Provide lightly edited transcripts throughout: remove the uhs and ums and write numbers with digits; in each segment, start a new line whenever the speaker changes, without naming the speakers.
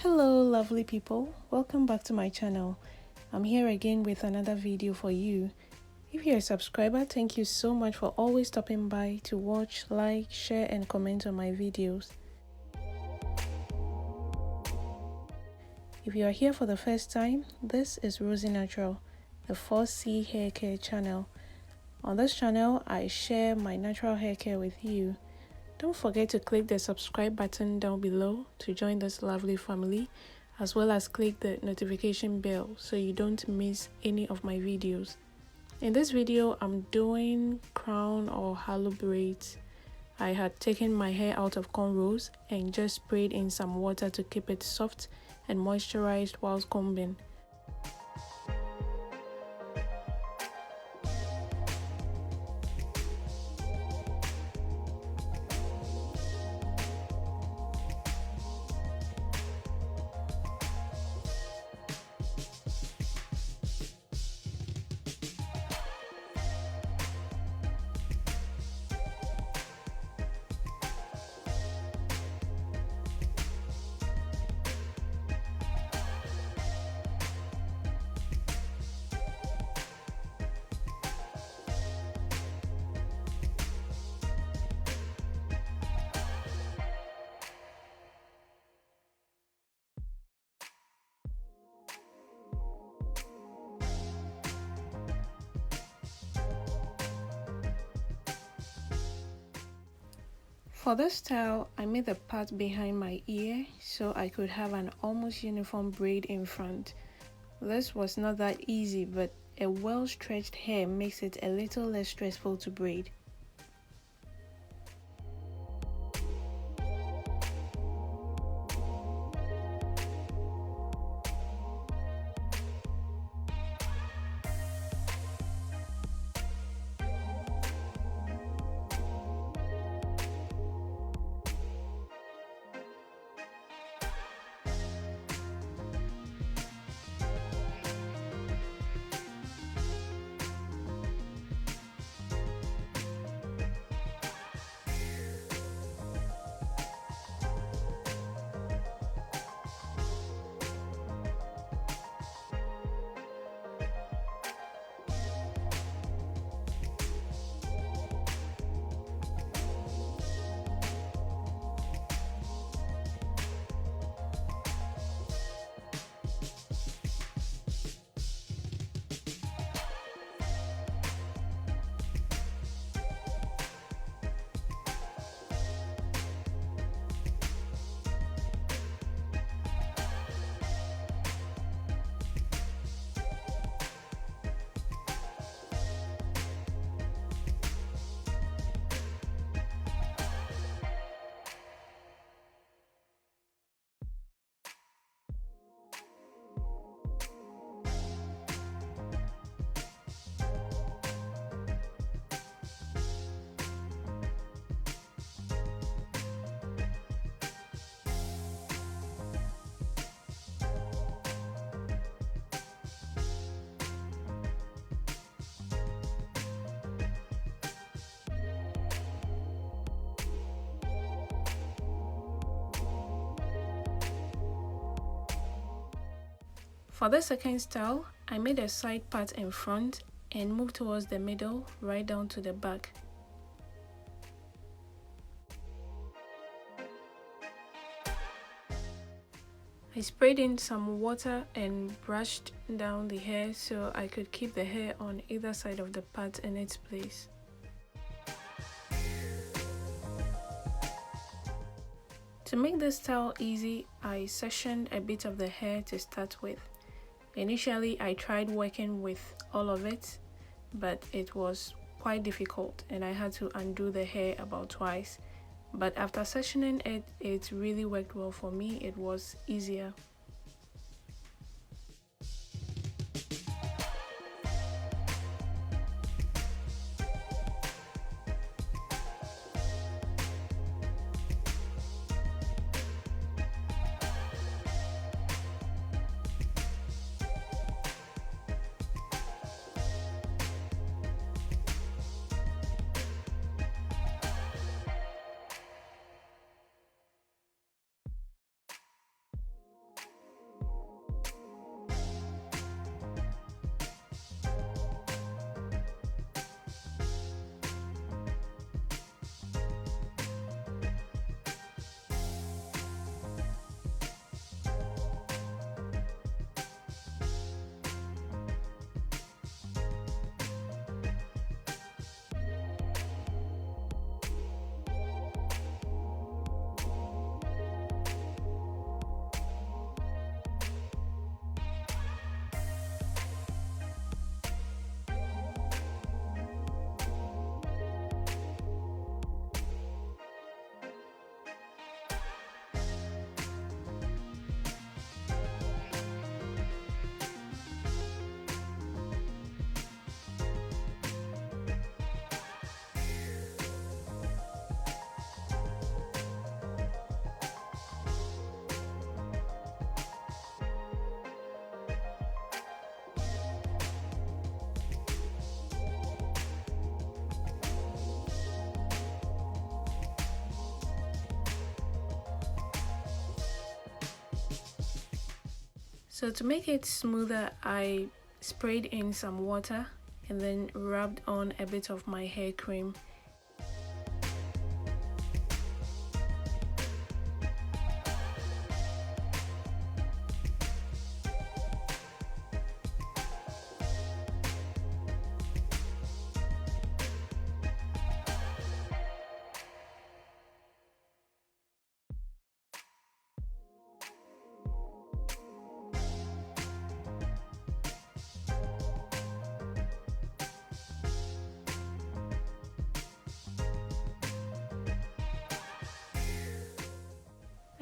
Hello lovely people, welcome back to my channel. I'm here again with another video for you. If you're a subscriber, thank you so much for always stopping by to watch, like, share and comment on my videos. If you are here for the first time, this is Rosie Natural, the 4C hair care channel. On this channel, I share my natural hair care with you. Don't forget to click the subscribe button down below to join this lovely family, as well as click the notification bell so you don't miss any of my videos. In this video, I'm doing crown or halo braids. I had taken my hair out of cornrows and just sprayed in some water to keep it soft and moisturized whilst combing. For this style, I made the part behind my ear so I could have an almost uniform braid in front. This was not that easy, but a well-stretched hair makes it a little less stressful to braid. For the second style, I made a side part in front and moved towards the middle right down to the back. I sprayed in some water and brushed down the hair so I could keep the hair on either side of the part in its place. To make this style easy, I sectioned a bit of the hair to start with. Initially, I tried working with all of it, but it was quite difficult and I had to undo the hair about twice. But after sectioning it, it really worked well for me. It was easier. So to make it smoother, I sprayed in some water and then rubbed on a bit of my hair cream.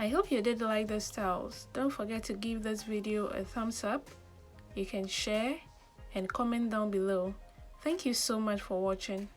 I hope you did like the styles. Don't forget to give this video a thumbs up. You can share and comment down below. Thank you so much for watching.